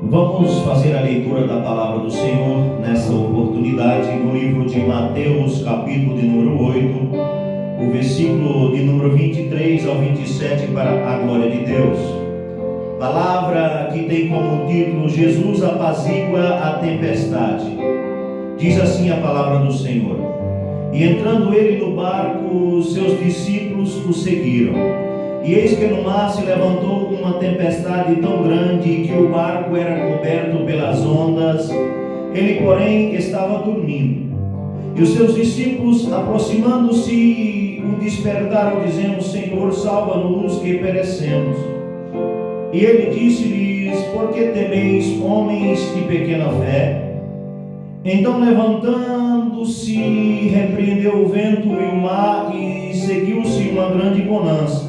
Vamos fazer a leitura da palavra do Senhor nessa oportunidade no livro de Mateus, capítulo de número 8, o versículo de número 23 ao 27, para a glória de Deus. Palavra que tem como título: Jesus apazigua a tempestade. Diz assim a palavra do Senhor: E entrando ele no barco, seus discípulos o seguiram. E eis que no mar se levantou uma tempestade tão grande que o barco era coberto pelas ondas. Ele, porém, estava dormindo. E os seus discípulos, aproximando-se, o despertaram, dizendo: Senhor, salva-nos, que perecemos. E ele disse-lhes: Por que temeis, homens de pequena fé? Então, levantando-se, repreendeu o vento e o mar, e seguiu-se uma grande bonança.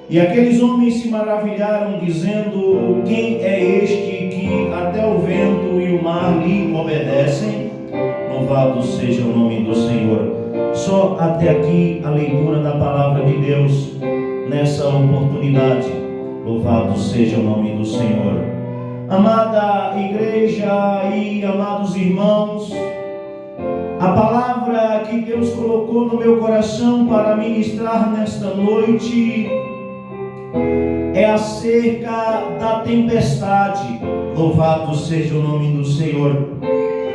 E aqueles homens se maravilharam, dizendo: Quem é este que até o vento e o mar lhe obedecem? Louvado seja o nome do Senhor. Só até aqui a leitura da palavra de Deus nessa oportunidade. Louvado seja o nome do Senhor. Amada igreja e amados irmãos, a palavra que Deus colocou no meu coração para ministrar nesta noite é acerca da tempestade. Louvado seja o nome do Senhor.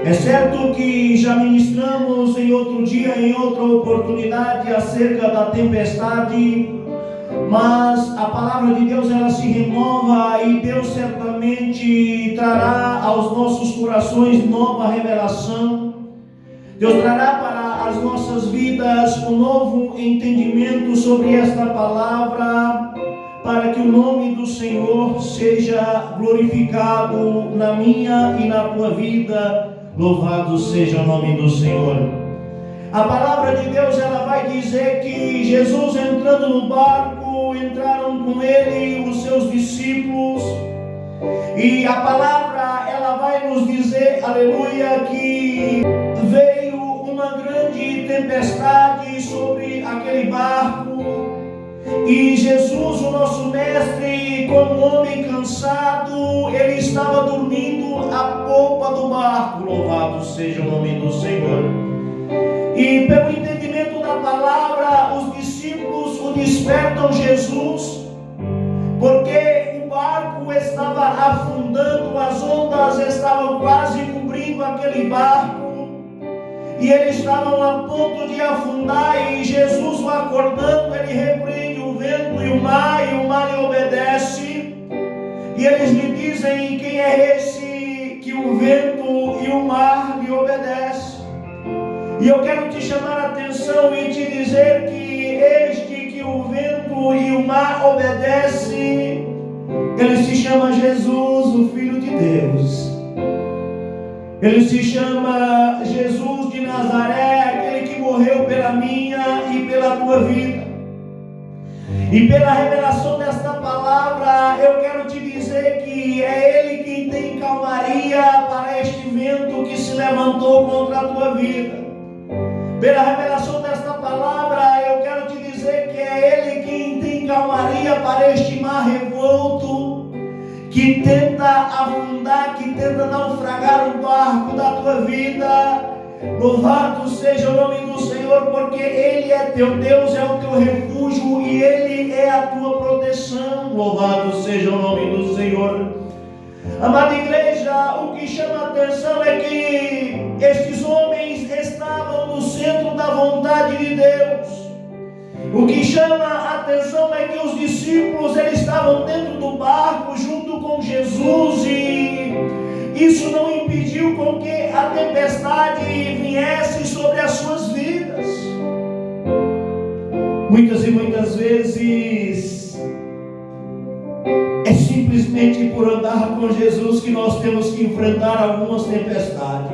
É certo que já ministramos em outro dia, em outra oportunidade, acerca da tempestade, mas a palavra de Deus, ela se renova, e Deus certamente trará aos nossos corações nova revelação. Deus trará para as nossas vidas um novo entendimento sobre esta palavra, para que o nome do Senhor seja glorificado na minha e na tua vida. Louvado seja o nome do Senhor. A palavra de Deus, ela vai dizer que Jesus, entrando no barco, entraram com ele os seus discípulos, e a palavra, ela vai nos dizer, aleluia, que veio uma grande tempestade sobre aquele barco. E Jesus, o nosso mestre, como homem cansado, ele estava dormindo à popa do barco. Louvado seja o nome do Senhor. E pelo entendimento da palavra, os discípulos o despertam Jesus, porque o barco estava afundando, as ondas estavam quase cobrindo aquele barco, e eles estavam a ponto de afundar. E Jesus, o acordando, ele repreende o vento e o mar lhe obedece. E eles lhe dizem: Quem é esse que o vento e o mar lhe obedecem? E eu quero te chamar a atenção e te dizer que este que o vento e o mar obedece, ele se chama Jesus, o Filho de Deus. Ele se chama Jesus de Nazaré, aquele que morreu pela minha e pela tua vida. E pela revelação desta palavra, eu quero te dizer que é Ele quem tem calmaria para este vento que se levantou contra a tua vida. Pela revelação desta palavra, eu quero te dizer que é Ele quem tem calmaria para este mar revolto, que tenta afundar, que tenta naufragar o barco da tua vida. Louvado seja o nome do Senhor, porque Ele é teu Deus, é o teu refúgio, e Ele é a tua proteção. Louvado seja o nome do Senhor. Amada igreja, o que chama a atenção é que estes homens estavam no centro da vontade de Deus. O que chama a atenção é que os discípulos, eles estavam dentro do barco junto com Jesus, e isso não impediu com que a tempestade viesse sobre as suas vidas. Muitas e muitas vezes é simplesmente por andar com Jesus que nós temos que enfrentar algumas tempestades.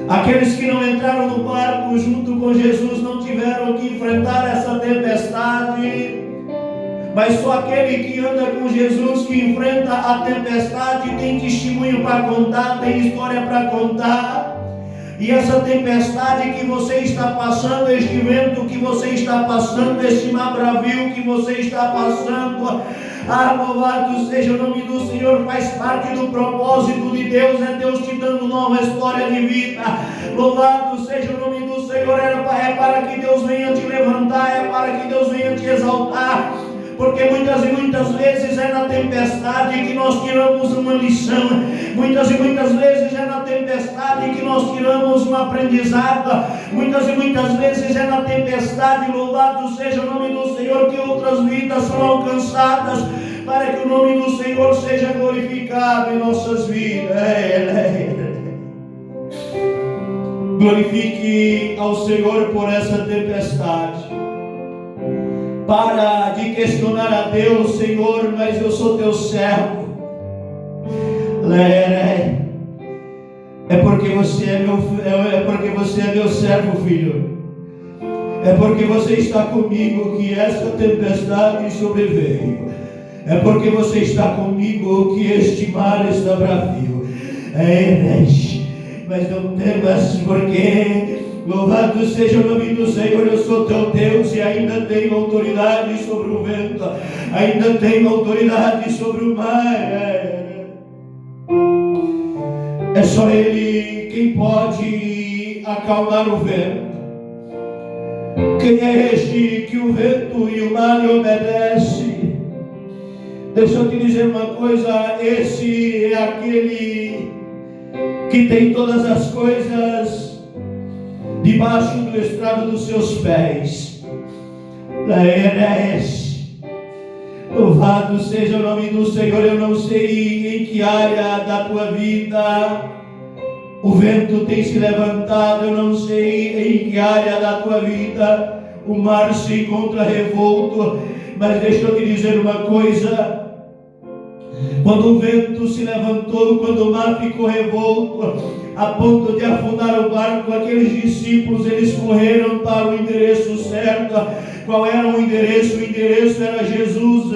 Aqueles que não entraram no barco junto com Jesus não tiveram que enfrentar essa tempestade, mas só aquele que anda com Jesus, que enfrenta a tempestade, tem testemunho para contar, tem história para contar. E essa tempestade que você está passando, este vento que você está passando, este mar bravio que você está passando, Louvado seja o nome do Senhor. Faz parte do propósito de Deus, é Deus te dando nova história de vida. Louvado seja o nome do Senhor. É para que Deus venha te levantar, é para que Deus venha te exaltar. Porque muitas e muitas vezes é na tempestade que nós tiramos uma lição. Muitas e muitas vezes é na tempestade que nós tiramos um aprendizado. Muitas e muitas vezes é na tempestade, louvado seja o nome do Senhor, que outras vidas são alcançadas, para que o nome do Senhor seja glorificado em nossas vidas. Glorifique ao Senhor por essa tempestade. Para de questionar a Deus: Senhor, mas eu sou teu servo. É porque você é meu servo, filho. É porque você está comigo que esta tempestade sobreveio. É porque você está comigo que este mar está bravio. Mas não temas, porque louvado seja o nome do Senhor, eu sou teu Deus e ainda tenho autoridade sobre o vento, ainda tenho autoridade sobre o mar. É só Ele quem pode acalmar o vento. Quem é este que o vento e o mar lhe obedecem? Deixa eu te dizer uma coisa: esse é aquele que tem todas as coisas debaixo do estrado dos seus pés. Louvado seja o nome do Senhor. Eu não sei em que área da tua vida o vento tem se levantado, eu não sei em que área da tua vida o mar se encontra revolto, mas deixa eu te dizer uma coisa: quando o vento se levantou, quando o mar ficou revolto, a ponto de afundar o barco, aqueles discípulos, eles correram para o endereço certo. Qual era o endereço? O endereço era Jesus.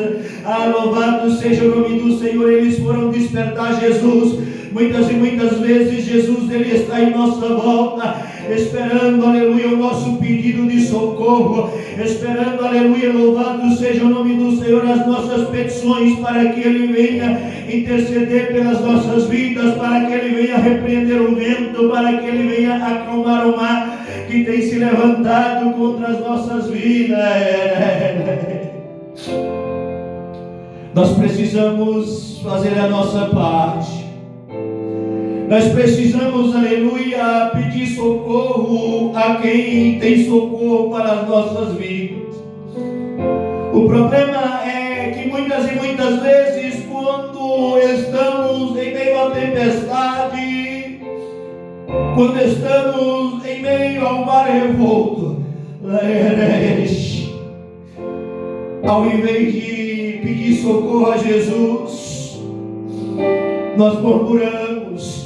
Louvado seja o nome do Senhor. Eles foram despertar Jesus. Muitas e muitas vezes Jesus, Ele está em nossa volta, esperando, aleluia, o nosso pedido de socorro, esperando, aleluia, louvado seja o nome do Senhor, as nossas petições, para que Ele venha interceder pelas nossas vidas, para que Ele venha repreender o vento, para que Ele venha acalmar o mar que tem se levantado contra as nossas vidas. Nós precisamos fazer a nossa parte. Nós precisamos, aleluia, pedir socorro a quem tem socorro para as nossas vidas. O problema é que muitas e muitas vezes, quando estamos em meio à tempestade, quando estamos em meio ao mar revolto, ao invés de pedir socorro a Jesus, nós murmuramos.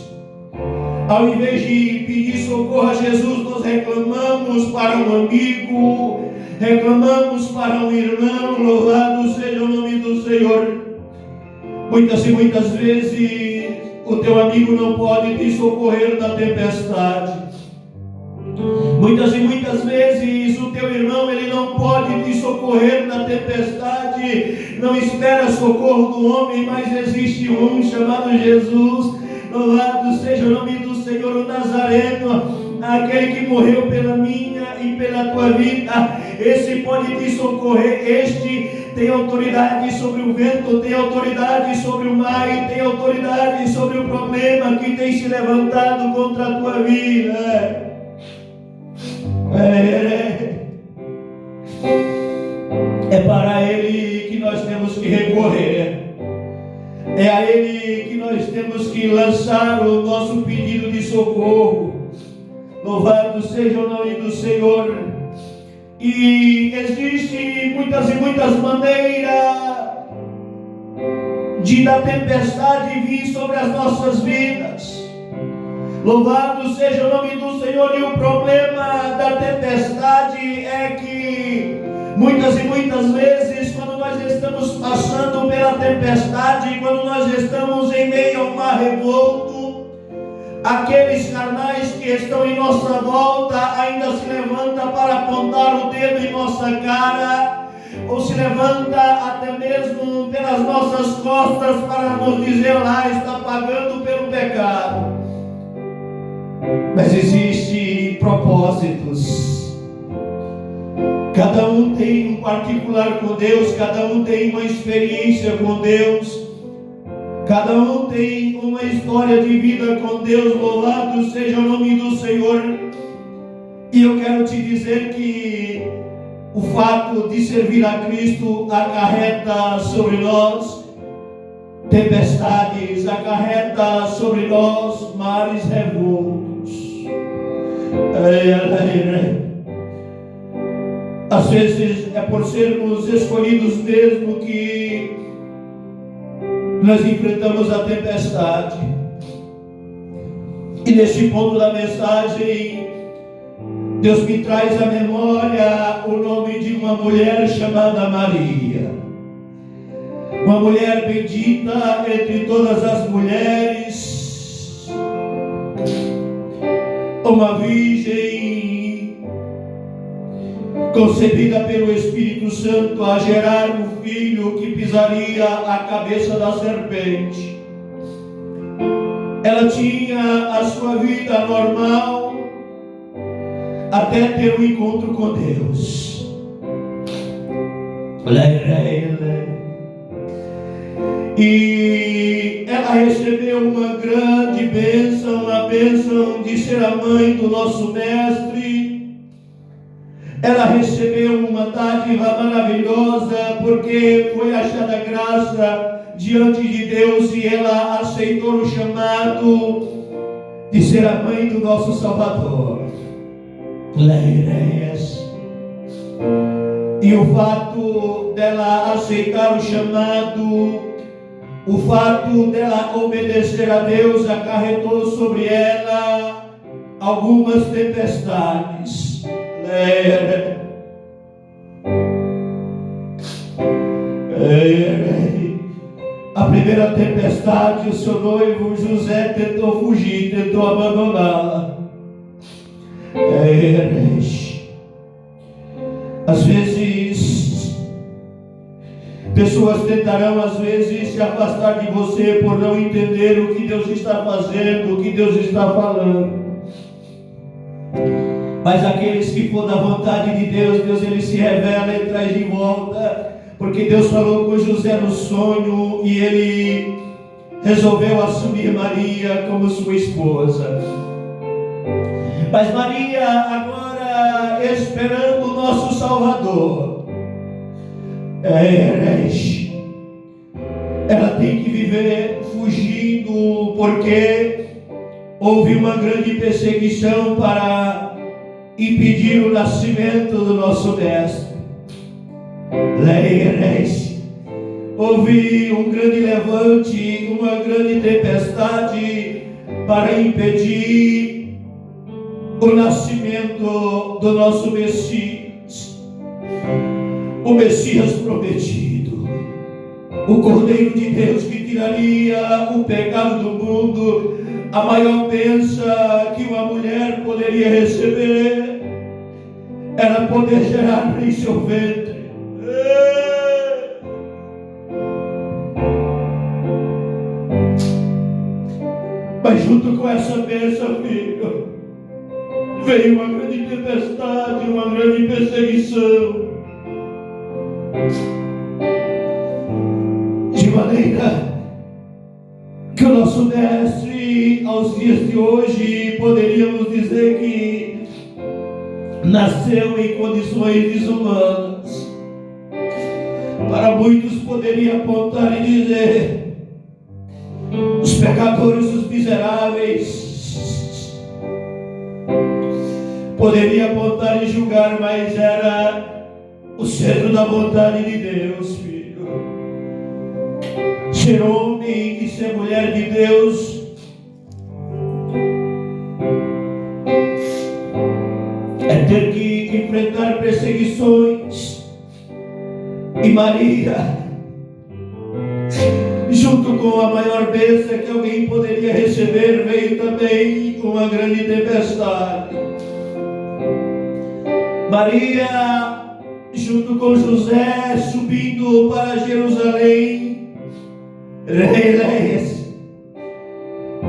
Ao invés de pedir socorro a Jesus, nós reclamamos para um amigo, reclamamos para um irmão. Louvado seja o nome do Senhor. Muitas e muitas vezes o teu amigo não pode te socorrer na tempestade. Muitas e muitas vezes o teu irmão, ele não pode te socorrer na tempestade. Não espera socorro do homem, mas existe um chamado Jesus. Louvado seja o nome do Senhor, o Nazareno, aquele que morreu pela minha e pela tua vida. Esse pode te socorrer. Este tem autoridade sobre o vento, tem autoridade sobre o mar e tem autoridade sobre o problema que tem se levantado contra a tua vida. É para Ele que nós temos que recorrer. É a Ele que nós temos que lançar o nosso pedido de socorro. Louvado seja o nome do Senhor. E existem muitas e muitas maneiras de da tempestade vir sobre as nossas vidas. Louvado seja o nome do Senhor. E o problema da tempestade é que muitas e muitas vezes, quando nós estamos passando pela tempestade, quando nós estamos em meio ao mar revolto, aqueles carnais que estão em nossa volta ainda se levantam para apontar o dedo em nossa cara, ou se levanta até mesmo pelas nossas costas para nos dizer: lá está pagando pelo pecado. Mas existem propósitos. Cada um tem um particular com Deus, cada um tem uma experiência com Deus, cada um tem uma história de vida com Deus. Louvado seja o nome do Senhor. E eu quero te dizer que o fato de servir a Cristo acarreta sobre nós tempestades, acarreta sobre nós mares revoltos. Às vezes é por sermos escolhidos mesmo que nós enfrentamos a tempestade. E neste ponto da mensagem, Deus me traz à memória o nome de uma mulher chamada Maria. Uma mulher bendita entre todas as mulheres. Uma virgem concebida pelo Espírito Santo a gerar um filho que pisaria a cabeça da serpente. Ela tinha a sua vida normal até ter um encontro com Deus. E ela recebeu uma grande bênção, a bênção de ser a mãe do nosso mestre. Ela recebeu uma dádiva maravilhosa, porque foi achada graça diante de Deus e ela aceitou o chamado de ser a mãe do nosso Salvador. E o fato dela aceitar o chamado, o fato dela obedecer a Deus, acarretou sobre ela algumas tempestades. A primeira tempestade, o seu noivo José tentou fugir, tentou abandoná-la. Às vezes, pessoas tentarão se afastar de você por não entender o que Deus está fazendo, o que Deus está falando. Mas aqueles que for da vontade de Deus, Deus ele se revela e traz de volta, porque Deus falou com José no sonho e ele resolveu assumir Maria como sua esposa. Mas Maria agora esperando o nosso Salvador, ela tem que viver fugindo, porque houve uma grande perseguição para impedir o nascimento do nosso mestre. Houve um grande levante, uma grande tempestade para impedir o nascimento do nosso Messias, o Messias prometido, o Cordeiro de Deus que tiraria o pecado do mundo, a maior bênção que uma mulher poderia receber era poder gerar em seu ventre. Mas junto com essa bênção, filho, veio uma grande tempestade, uma grande perseguição, de maneira que o nosso mestre, aos dias de hoje, poderíamos dizer que nasceu em condições desumanas. Para muitos poderia apontar e dizer: os pecadores, os miseráveis. Poderia apontar e julgar, mas era o centro da vontade de Deus, filho. Ser homem e ser mulher de Deus é ter que enfrentar perseguições. E Maria, junto com a maior bênção que alguém poderia receber, veio também uma grande tempestade. Maria junto com José, subindo para Jerusalém. Eléias,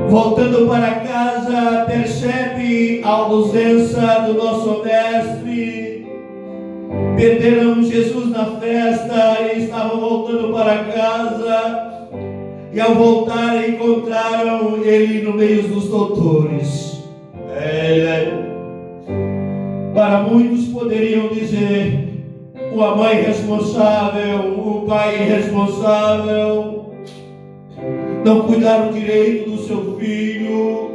voltando para casa, percebe a ausência do nosso mestre. Perderam Jesus na festa e estavam voltando para casa. E ao voltar encontraram ele no meio dos doutores. Para muitos poderiam dizer: uma mãe responsável, um pai irresponsável, não cuidaram direito do seu filho.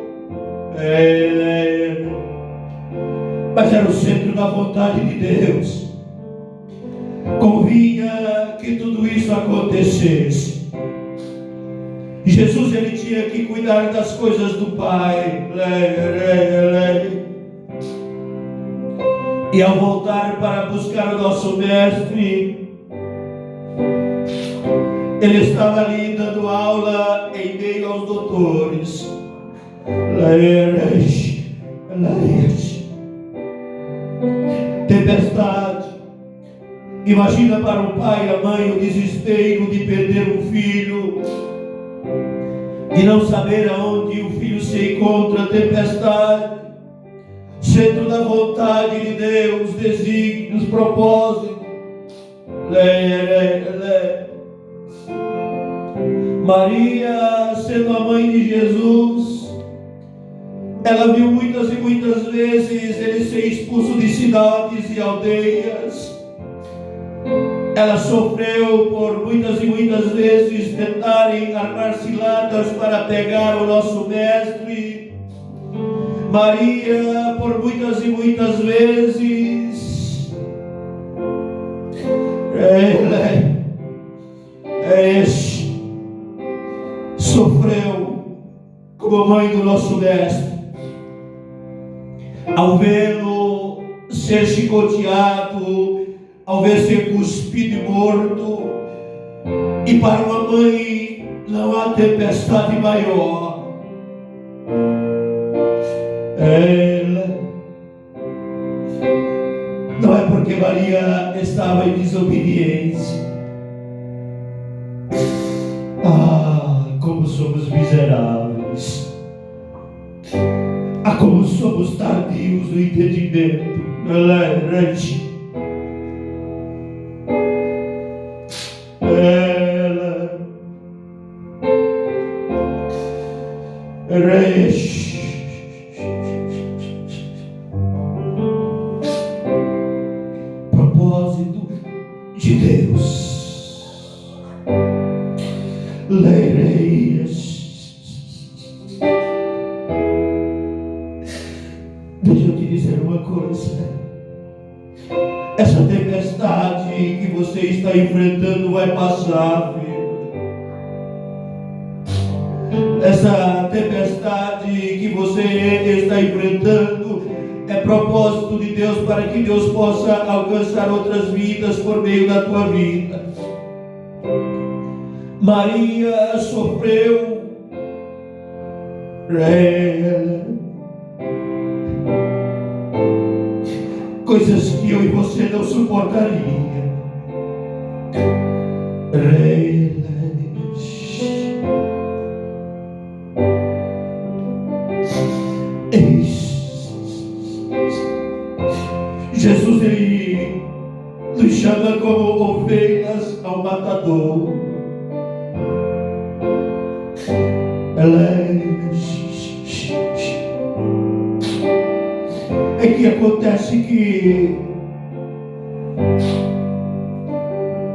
Mas era o centro da vontade de Deus. Convinha que tudo isso acontecesse. Jesus, ele tinha que cuidar das coisas do Pai. E ao voltar para buscar o nosso mestre, ele estava ali dando aula em meio aos doutores. Tempestade. Imagina para o pai e a mãe o desespero de perder um filho, de não saber aonde o filho se encontra. Tempestade, centro da vontade de Deus, desígnios, propósitos. Maria, sendo a mãe de Jesus, ela viu muitas e muitas vezes ele ser expulso de cidades e aldeias. Ela sofreu por muitas e muitas vezes tentarem armar ciladas para pegar o nosso mestre. Maria, por muitas e muitas vezes, sofreu como mãe do nosso mestre, ao vê-lo ser chicoteado, ao ver ser cuspido e morto. E para uma mãe não há tempestade maior. Não é porque Maria estava em desobediência. Como somos miseráveis. Como somos tardios no entendimento. Propósito de Deus. Deixa eu te dizer uma coisa. Essa tempestade que você está enfrentando vai passar, filho. Essa tempestade que você está enfrentando é propósito de Deus para que Deus possa alcançar outras vidas por meio da tua vida. Maria sofreu coisas que eu e você não suportaria. Jesus, ele nos chama como ovelhas ao matador. É que acontece que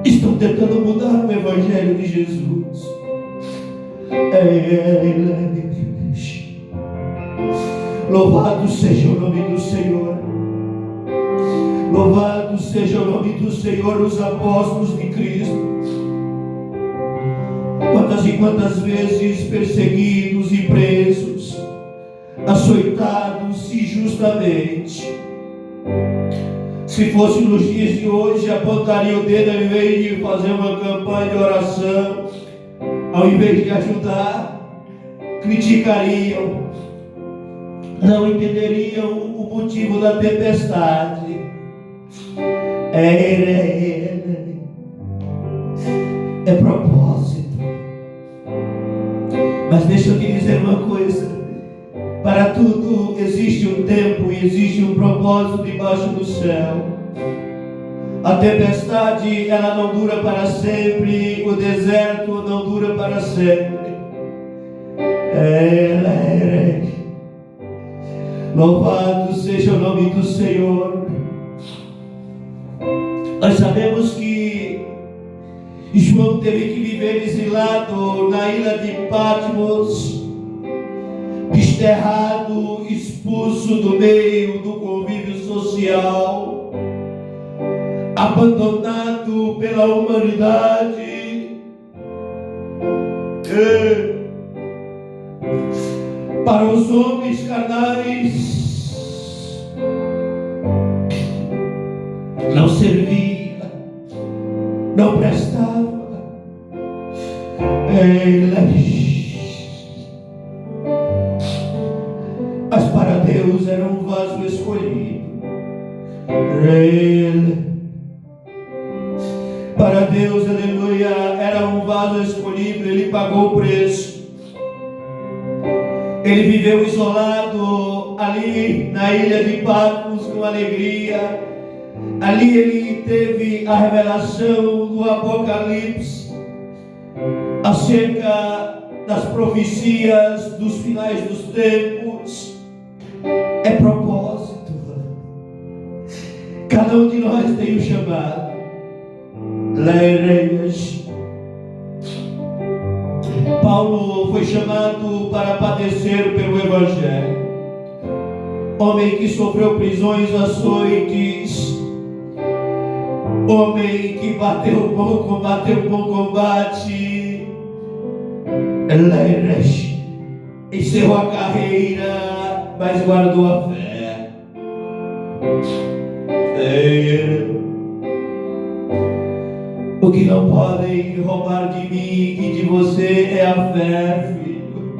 estão tentando mudar o Evangelho de Jesus. Louvado seja o nome do Senhor. Louvado seja o nome do Senhor, os apóstolos de Cristo. Quantas e quantas vezes perseguidos e presos, açoitados injustamente. Se fosse nos dias de hoje, apontaria o dedo ao invés de fazer uma campanha de oração, ao invés de ajudar, criticariam, não entenderiam o motivo da tempestade. É propósito. Mas deixa eu te dizer uma coisa: para tudo existe um tempo e existe um propósito debaixo do céu. A tempestade, ela não dura para sempre, o deserto não dura para sempre. Louvado seja o nome do Senhor. Nós sabemos que João teve que viver exilado na ilha de Patmos, desterrado, expulso do meio do convívio social, abandonado pela humanidade. Para os homens carnais, não servia, não prestava. Mas para Deus era um vaso escolhido. Para Deus, aleluia, era um vaso escolhido. Ele pagou o preço. Ele viveu isolado ali na ilha de Patmos com alegria. Ali ele teve a revelação do Apocalipse acerca das profecias dos finais dos tempos. É propósito. Cada um de nós tem um chamado. Paulo foi chamado para padecer pelo Evangelho. Homem que sofreu prisões, açoites. Homem que bateu o bom combate. Encerrou a carreira, mas guardou a fé. O que não podem roubar de mim e de você é a fé, filho.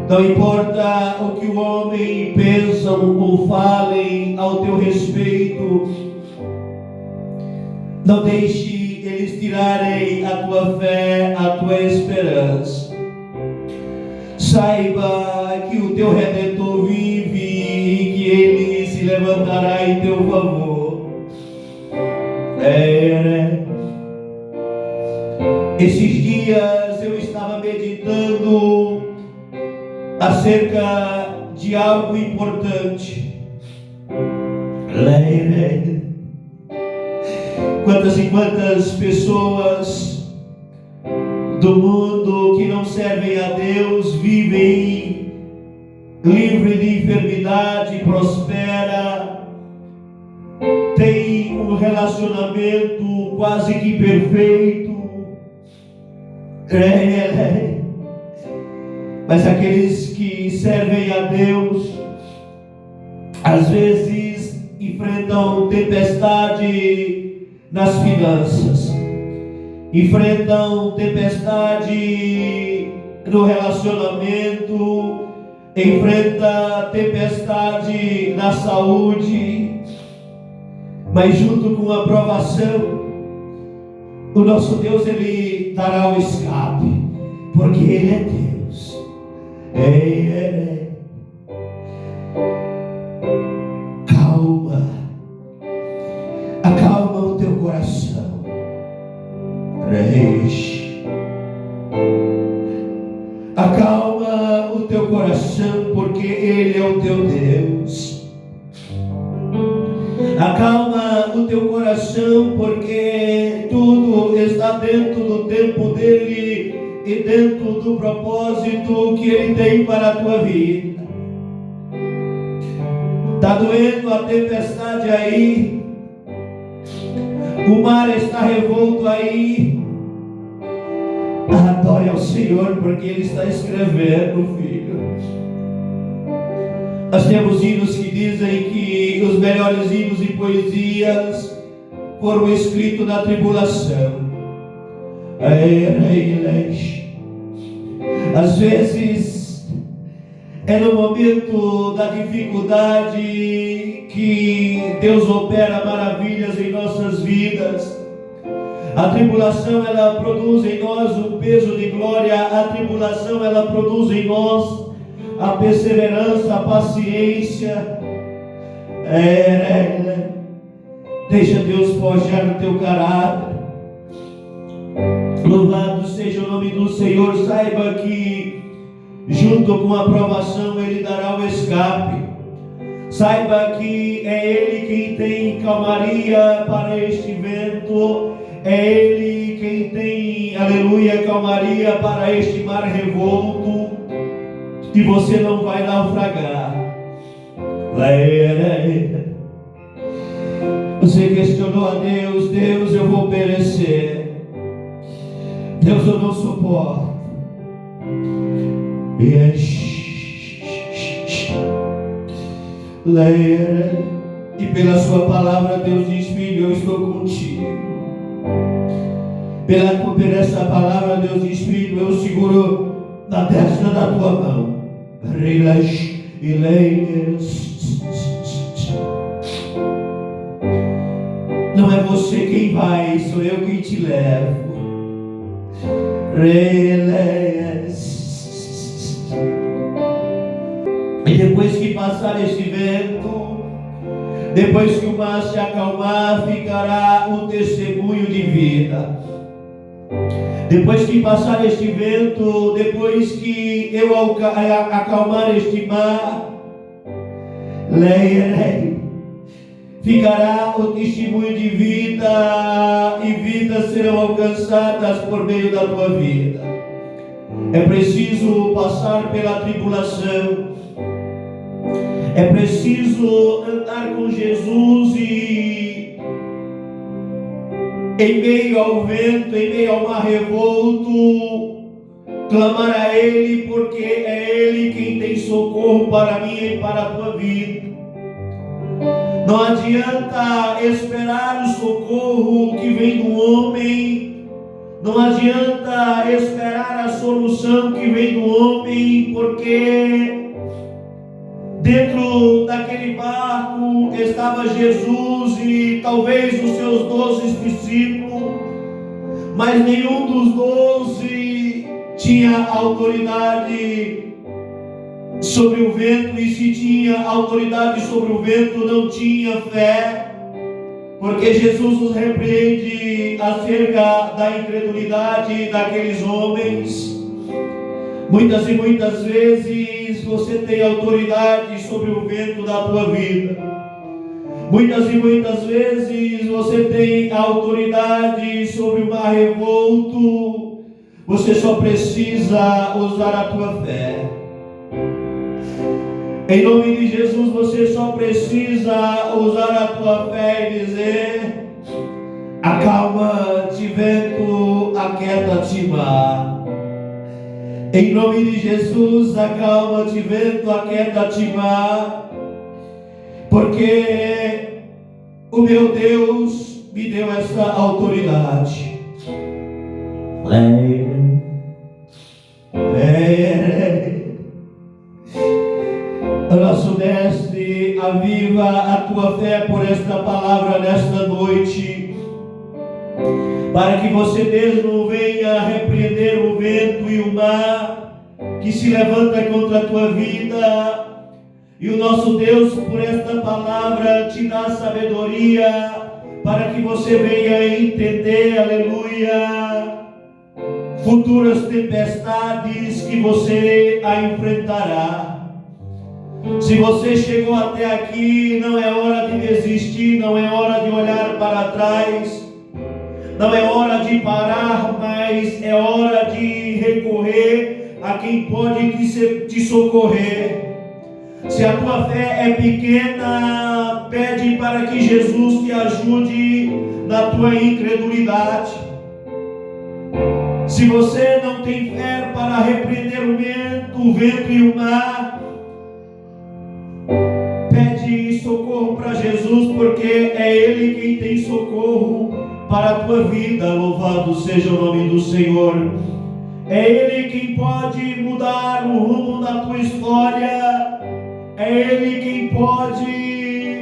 Não importa o que o homem pensam ou falem ao teu respeito, não deixe eles tirarem a tua fé, a tua esperança. Saiba que o teu Redentor vive e que Ele se levantará em teu favor. Esses dias eu estava meditando acerca de algo importante. Quantas e quantas pessoas do mundo que não servem a Deus vivem livre de enfermidade, prospera, tem um relacionamento quase que perfeito. Mas aqueles que servem a Deus às vezes enfrentam tempestade nas finanças, enfrentam tempestade no relacionamento, enfrenta tempestade na saúde, mas junto com a provação, o nosso Deus, Ele dará o escape, porque Ele é Deus. Calma, acalma o teu coração. Acalma o teu coração, porque Ele é o teu Deus. Acalma o teu coração, porque tudo está dentro do tempo dEle e dentro do propósito que Ele tem para a tua vida. Está doendo a tempestade aí, o mar está revolto aí. Adore ao Senhor, porque Ele está escrevendo, filho. Nós temos hinos que dizem que os melhores hinos e poesias foram escritos na tribulação. Às vezes É no momento da dificuldade que Deus opera maravilhas em nossas vidas. A tribulação, ela produz em nós um peso de glória. A tribulação, ela produz em nós a perseverança, a paciência. Deixa Deus forjar o teu caráter. Louvado seja o nome do Senhor. Saiba que junto com a provação Ele dará o escape. Saiba que é Ele quem tem calmaria para este vento. É Ele quem tem, aleluia, calmaria para este mar revolto. E você não vai naufragar. Você questionou a Deus: Deus, eu vou perecer. Deus, eu não suporto. E pela sua palavra Deus diz: filho, eu estou contigo. Por essa palavra Deus diz: filho, eu seguro na destra da tua mão. Não é você quem vai, sou eu quem te levo. E depois que passar este vento, depois que o mar se acalmar, ficará um testemunho de vida. Depois que passar este vento, depois que eu acalmar este mar, ficará o testemunho de vida, e vidas serão alcançadas por meio da tua vida. É preciso passar pela tribulação. É preciso andar com Jesus e em meio ao vento, em meio ao mar revolto, clamar a Ele, porque é Ele quem tem socorro para mim e para a tua vida. Não adianta esperar o socorro que vem do homem. Não adianta esperar a solução que vem do homem, porque dentro daquele barco estava Jesus e talvez os seus 12 discípulos, mas nenhum dos 12 tinha autoridade sobre o vento, e se tinha autoridade sobre o vento, não tinha fé, porque Jesus nos repreende acerca da incredulidade daqueles homens. Muitas e muitas vezes você tem autoridade sobre o vento da tua vida. Muitas e muitas vezes você tem autoridade sobre o mar revolto. Você só precisa usar a tua fé. Em nome de Jesus, você só precisa usar a tua fé e dizer: acalma-te vento, aquieta-te mar. Em nome de Jesus, acalma-te vento, aquieta-te mar, porque o meu Deus me deu essa autoridade. Nosso mestre, aviva a tua fé por esta palavra nesta noite, para que você mesmo venha repreender o vento e o mar que se levanta contra a tua vida. E o nosso Deus, por esta palavra, te dá sabedoria para que você venha entender, aleluia, futuras tempestades que você a enfrentará. Se você chegou até aqui, não é hora de desistir, não é hora de olhar para trás, não é hora de parar, mas é hora de recorrer a quem pode te socorrer. Se a tua fé é pequena, pede para que Jesus te ajude na tua incredulidade. Se você não tem fé para repreender o vento e o mar, pede socorro para Jesus, porque é Ele quem tem socorro para a tua vida. Louvado seja o nome do Senhor. É Ele quem pode mudar o rumo da tua história. É Ele quem pode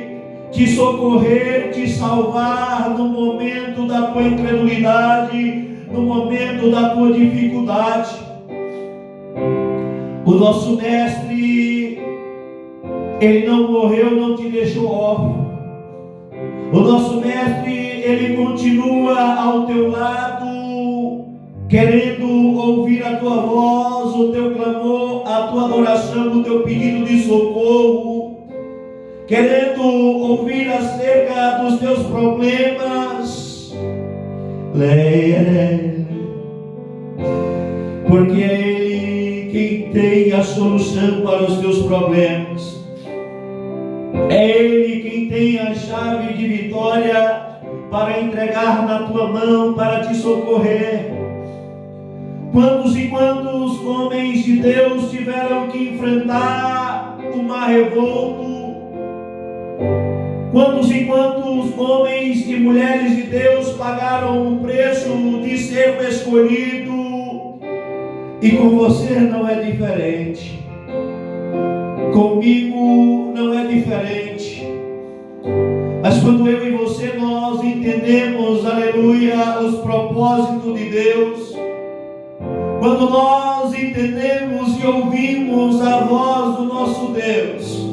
te socorrer, te salvar no momento da tua incredulidade, no momento da tua dificuldade. O nosso Mestre, Ele não morreu, não te deixou órfão. O nosso Mestre, Ele continua ao teu lado, querendo ouvir a tua voz, o teu clamor, a tua adoração, o teu pedido de socorro, querendo ouvir acerca dos teus problemas. Leia, porque é Ele quem tem a solução para os teus problemas. É Ele quem tem a chave de vitória para entregar na tua mão, para te socorrer. Quantos e quantos homens de Deus tiveram que enfrentar o mar revolto? Quantos e quantos homens e mulheres de Deus pagaram o preço de ser o escolhido? E com você não é diferente. Comigo não é diferente. Mas quando eu e você nós entendemos, aleluia, os propósitos de Deus, quando nós entendemos e ouvimos a voz do nosso Deus,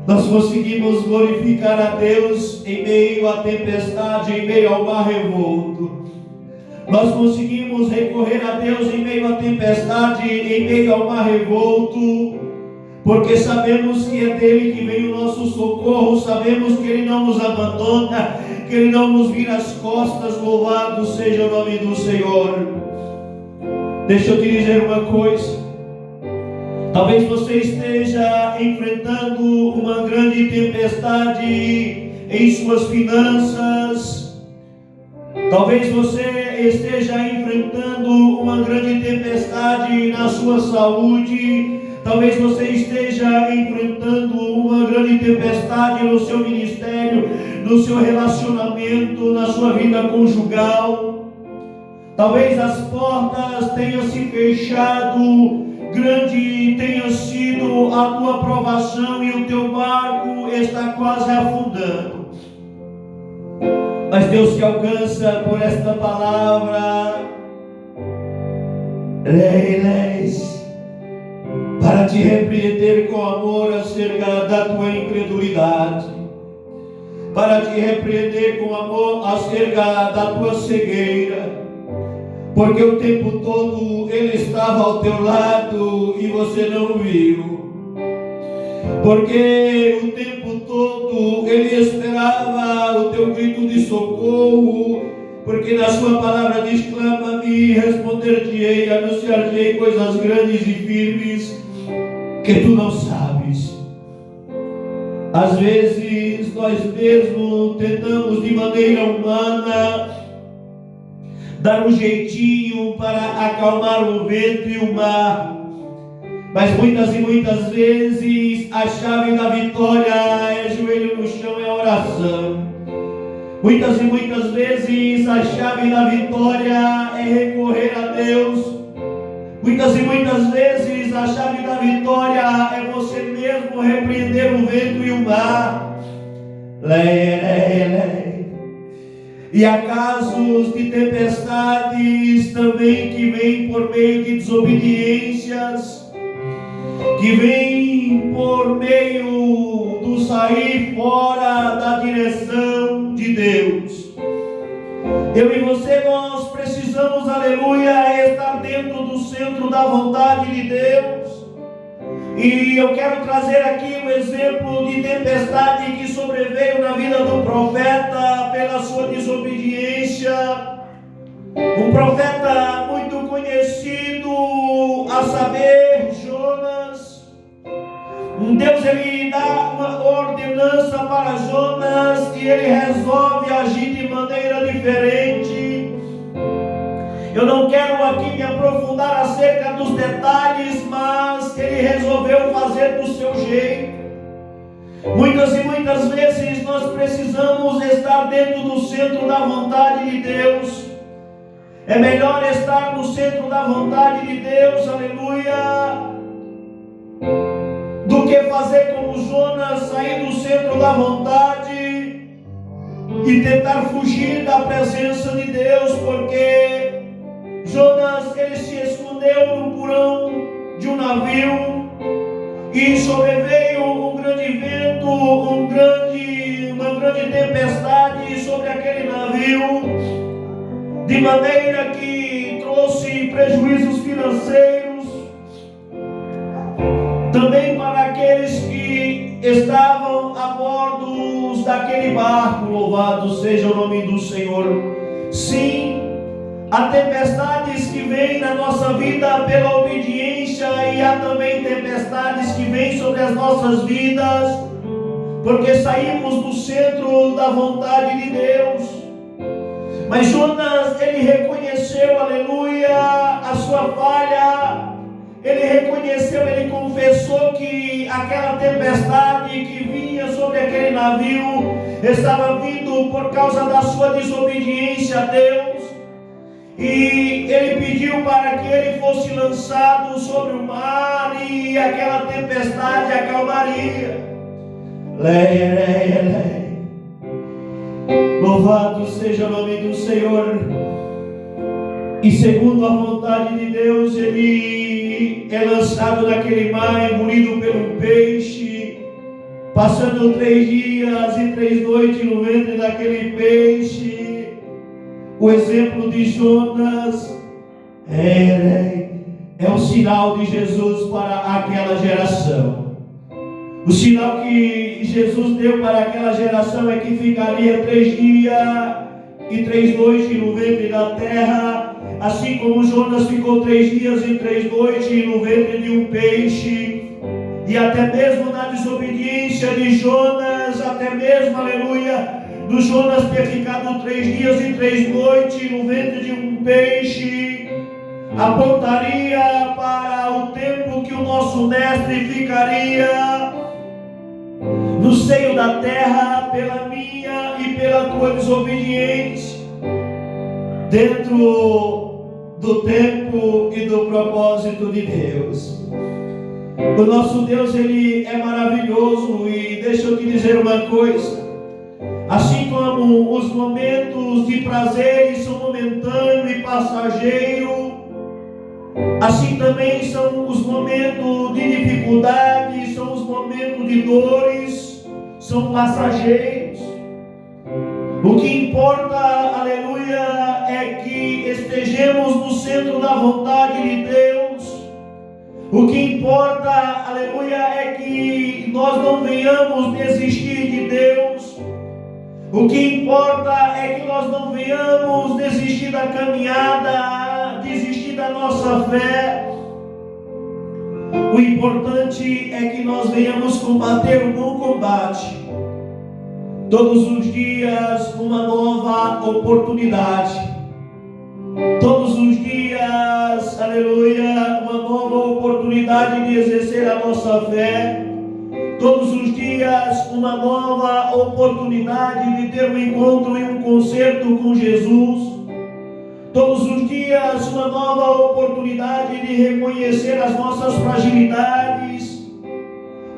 nós conseguimos glorificar a Deus em meio à tempestade, em meio ao mar revolto. Nós conseguimos recorrer a Deus em meio à tempestade, em meio ao mar revolto, porque sabemos que é dele que vem o nosso socorro, sabemos que Ele não nos abandona, que Ele não nos vira as costas. Louvado seja o nome do Senhor. Deixa eu te dizer uma coisa. Talvez você esteja enfrentando uma grande tempestade em suas finanças. Talvez você esteja enfrentando uma grande tempestade na sua saúde. Talvez você esteja enfrentando uma grande tempestade no seu ministério, no seu relacionamento, na sua vida conjugal. Talvez as portas tenham se fechado, grande tenha sido a tua provação e o teu barco está quase afundando. Mas Deus te alcança por esta palavra, para te repreender com amor acerca da tua incredulidade, para te repreender com amor acerca da tua cegueira, porque o tempo todo Ele estava ao teu lado e você não viu. Porque o tempo todo Ele esperava o teu grito de socorro, porque na sua palavra diz: clama-me e responder-te-ei, anunciar-te-ei coisas grandes e firmes que tu não sabes. Às vezes nós mesmos tentamos de maneira humana dar um jeitinho para acalmar o vento e o mar, mas muitas e muitas vezes a chave da vitória é joelho no chão, é oração. Muitas e muitas vezes a chave da vitória é recorrer a Deus. Muitas e muitas vezes a chave da vitória é você mesmo repreender o vento e o mar. E há casos de tempestades também que vêm por meio de desobediências, que vêm por meio do sair fora da direção de Deus. Eu e você, nós precisamos, aleluia, estar dentro do centro da vontade de Deus. E eu quero trazer aqui um exemplo de tempestade que sobreveio na vida do profeta pela sua desobediência. Um profeta muito conhecido, a saber, Jonas. Deus, ele dá uma ordenança para Jonas e ele resolve agir de maneira diferente. Eu não quero aqui me aprofundar acerca dos detalhes, mas ele resolveu fazer do seu jeito. Muitas e muitas vezes nós precisamos estar dentro do centro da vontade de Deus. É melhor estar no centro da vontade de Deus, aleluia, do que fazer como Jonas, sair do centro da vontade e tentar fugir da presença de Deus, porque Jonas, ele se escondeu no porão de um navio e sobreveio um grande vento, uma grande tempestade sobre aquele navio, de maneira que trouxe prejuízos financeiros também para aqueles que estavam a bordo daquele barco. Louvado seja o nome do Senhor. Sim, há tempestades que vêm na nossa vida pela obediência, e há também tempestades que vêm sobre as nossas vidas porque saímos do centro da vontade de Deus. Mas Jonas, ele reconheceu, aleluia, a sua falha. Ele reconheceu, ele confessou que aquela tempestade que vinha sobre aquele navio estava vindo por causa da sua desobediência a Deus. E ele pediu para que ele fosse lançado sobre o mar e aquela tempestade acalmaria. Leia, leia, leia. Louvado seja o nome do Senhor. E segundo a vontade de Deus, ele é lançado naquele mar, engolido pelo peixe, passando 3 dias e 3 noites no ventre daquele peixe. O exemplo de Jonas é o sinal de Jesus para aquela geração. O sinal que Jesus deu para aquela geração é que ficaria 3 dias e 3 noites no ventre da terra, assim como Jonas ficou 3 dias e 3 noites no ventre de um peixe. E até mesmo na desobediência de Jonas, até mesmo, aleluia, do Jonas ter ficado 3 dias e 3 noites no ventre de um peixe, apontaria para o tempo que o nosso mestre ficaria no seio da terra pela minha e pela tua desobediência, dentro do tempo e do propósito de Deus. O nosso Deus, ele é maravilhoso, e deixa eu te dizer uma coisa: assim como os momentos de prazer são momentâneos e passageiros, assim também são os momentos de dificuldade, são os momentos de dores, são passageiros. O que importa, aleluia, é que estejamos no centro da vontade de Deus. O que importa, aleluia, é que nós não venhamos desistir de Deus. O que importa é que nós não venhamos desistir da caminhada, desistir da nossa fé. O importante é que nós venhamos combater o bom combate. Todos os dias uma nova oportunidade. Todos os dias, aleluia, uma nova oportunidade de exercer a nossa fé. Todos os dias uma nova oportunidade de ter um encontro e um concerto com Jesus. Todos os dias uma nova oportunidade de reconhecer as nossas fragilidades.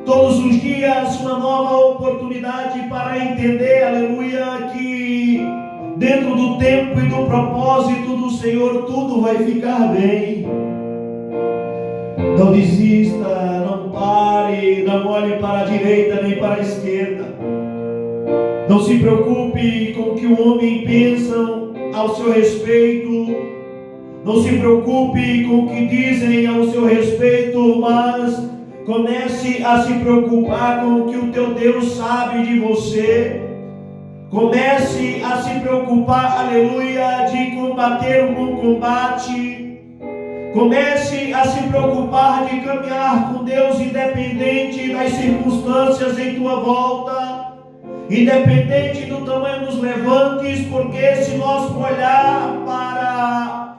Todos os dias uma nova oportunidade para entender, aleluia, que dentro do tempo e do propósito do Senhor tudo vai ficar bem. Não desista, não pare, não olhe para a direita nem para a esquerda. Não se preocupe com o que o homem pensa ao seu respeito. Não se preocupe com o que dizem ao seu respeito, mas comece a se preocupar com o que o teu Deus sabe de você. Comece a se preocupar, aleluia, de combater um bom combate. Comece a se preocupar de caminhar com Deus, independente das circunstâncias em tua volta, independente do tamanho dos levantes, porque se nós olhar para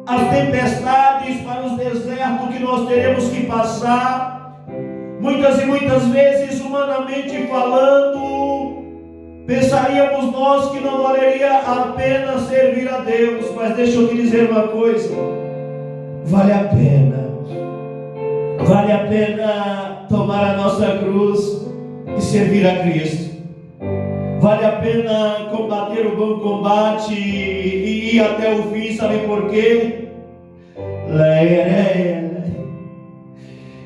as tempestades, para os desertos que nós teremos que passar, muitas e muitas vezes, humanamente falando, Pensaríamos nós que não valeria a pena servir a Deus, mas deixa eu te dizer uma coisa: vale a pena. Vale a pena tomar a nossa cruz e servir a Cristo. Vale a pena combater o bom combate e ir até o fim, sabe por quê?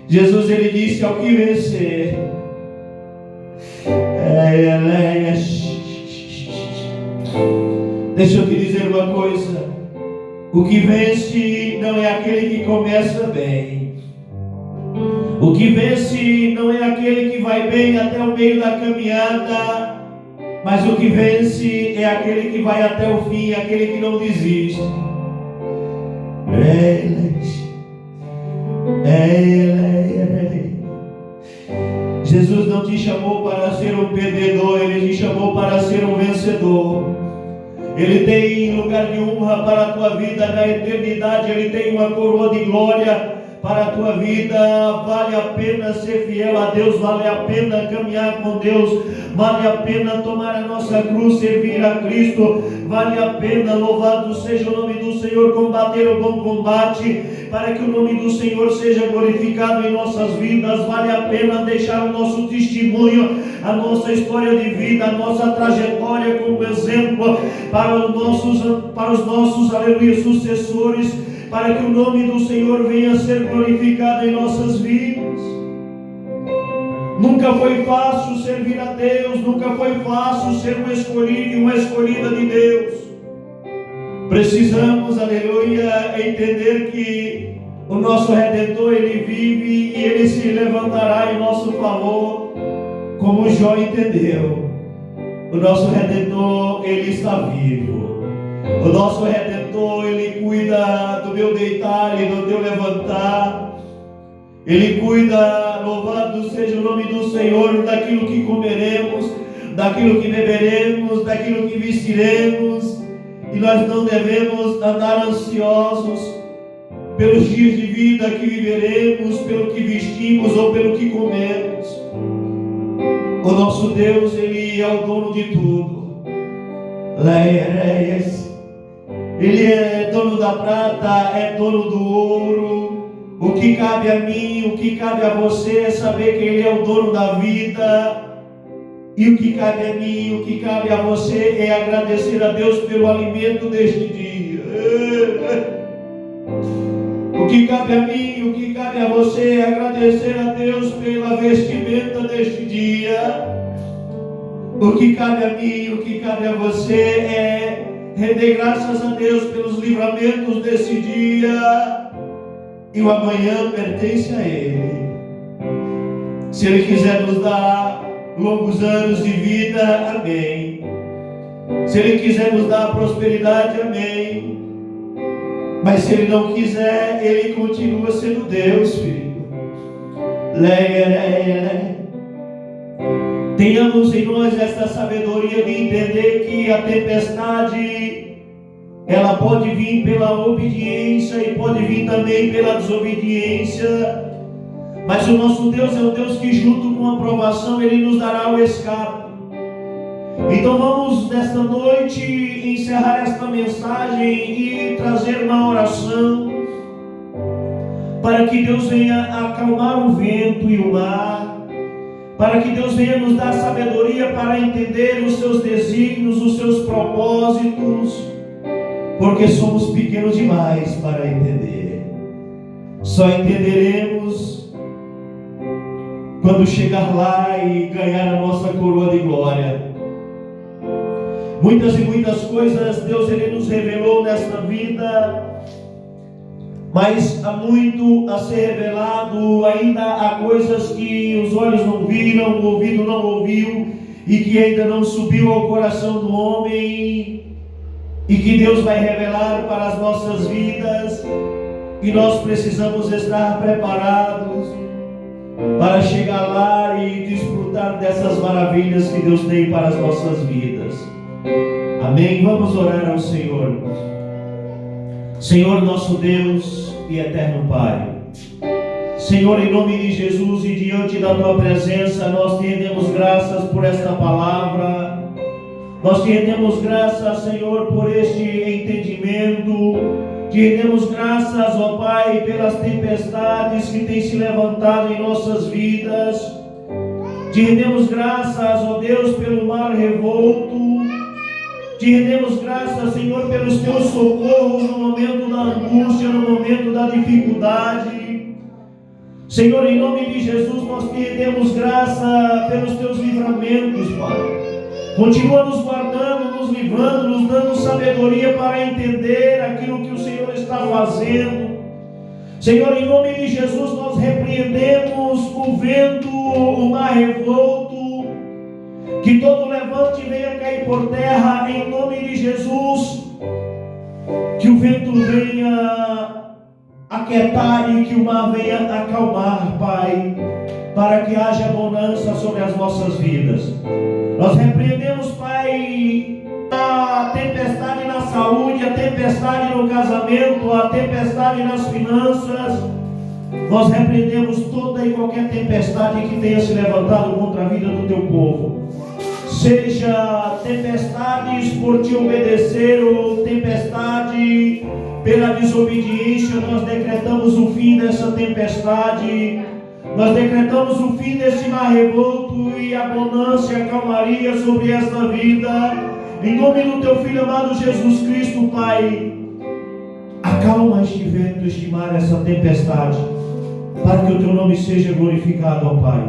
Jesus, ele disse: ao que vencer, deixa eu te dizer uma coisa: o que vence não é aquele que começa bem. O que vence não é aquele que vai bem até o meio da caminhada, mas o que vence é aquele que vai até o fim, aquele que não desiste. Jesus não te chamou para ser um perdedor, Ele te chamou para ser um vencedor. Ele tem lugar de honra para a tua vida na eternidade, Ele tem uma coroa de glória para a tua vida. Vale a pena ser fiel a Deus, vale a pena caminhar com Deus, vale a pena tomar a nossa cruz, servir a Cristo, vale a pena, louvado seja o nome do Senhor, combater o bom combate, para que o nome do Senhor seja glorificado em nossas vidas. Vale a pena deixar o nosso testemunho, a nossa história de vida, a nossa trajetória como exemplo para os nossos aleluia, sucessores, para que o nome do Senhor venha a ser glorificado em nossas vidas. Nunca foi fácil servir a Deus, nunca foi fácil ser um escolhido e uma escolhida de Deus. Precisamos, aleluia, entender que o nosso Redentor, Ele vive e Ele se levantará em nosso favor, como Jó entendeu. O nosso Redentor, Ele está vivo. O nosso Redentor, Ele cuida do meu deitar e do teu levantar. Ele cuida, louvado seja o nome do Senhor, daquilo que comeremos, daquilo que beberemos, daquilo que vestiremos. E nós não devemos andar ansiosos pelos dias de vida que viveremos, pelo que vestimos ou pelo que comemos. O nosso Deus, Ele é o dono de tudo. Ele é dono da prata, é dono do ouro. O que cabe a mim, o que cabe a você é saber que Ele é o dono da vida. E o que cabe a mim, o que cabe a você é agradecer a Deus pelo alimento deste dia. O que cabe a mim, o que cabe a você é agradecer a Deus pela vestimenta deste dia. O que cabe a mim, o que cabe a você é render graças a Deus pelos livramentos desse dia. E o amanhã pertence a Ele. Se Ele quiser nos dar longos anos de vida, amém. Se Ele quiser nos dar prosperidade, amém. Mas se Ele não quiser, Ele continua sendo Deus, filho. Tenhamos em nós esta sabedoria de entender que a tempestade, ela pode vir pela obediência e pode vir também pela desobediência. Mas o nosso Deus é um Deus que, junto com a provação, Ele nos dará o escape. Então vamos nesta noite encerrar esta mensagem e trazer uma oração para que Deus venha acalmar o vento e o mar, para que Deus venha nos dar sabedoria para entender os seus desígnios, os seus propósitos, porque somos pequenos demais para entender. Só entenderemos quando chegar lá e ganhar a nossa coroa de glória. Muitas e muitas coisas Deus Ele nos revelou nesta vida, mas há muito a ser revelado. Ainda há coisas que os olhos não viram, o ouvido não ouviu e que ainda não subiu ao coração do homem, e que Deus vai revelar para as nossas vidas. E nós precisamos estar preparados para chegar lá e desfrutar dessas maravilhas que Deus tem para as nossas vidas. Amém? Vamos orar ao Senhor. Senhor nosso Deus e eterno Pai, Senhor, em nome de Jesus e diante da Tua presença, nós te rendemos graças por esta palavra. Nós te rendemos graças, Senhor, por este entendimento. Te rendemos graças, ó Pai, pelas tempestades que têm se levantado em nossas vidas. Te rendemos graças, ó Deus, pelo mar revolto. Te rendemos graças, Senhor, pelos teus socorros no momento da angústia, no momento da dificuldade. Senhor, em nome de Jesus, nós te rendemos graça pelos teus livramentos, Pai. Continua nos guardando, nos livrando, nos dando sabedoria para entender aquilo que o Senhor está fazendo. Senhor, em nome de Jesus, nós repreendemos o vento, o mar revolto. Que todo levante venha cair por terra, em nome de Jesus. Que o vento venha aquietar e que o mar venha acalmar, Pai, para que haja bonança sobre as nossas vidas. Nós repreendemos, Pai, a tempestade na saúde, a tempestade no casamento, a tempestade nas finanças. Nós repreendemos toda e qualquer tempestade que tenha se levantado contra a vida do teu povo. Seja tempestades por te obedecer ou tempestade pela desobediência, nós decretamos o fim dessa tempestade. Nós decretamos o fim desse mar revolto e a bonança e a calmaria sobre esta vida. Em nome do teu Filho amado Jesus Cristo, Pai, acalma este vento, este mar, essa tempestade, para que o teu nome seja glorificado, ó Pai.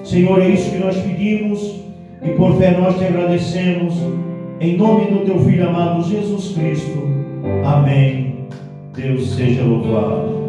Senhor, é isso que nós pedimos e por fé nós te agradecemos. Em nome do teu Filho amado Jesus Cristo. Amém. Deus seja louvado.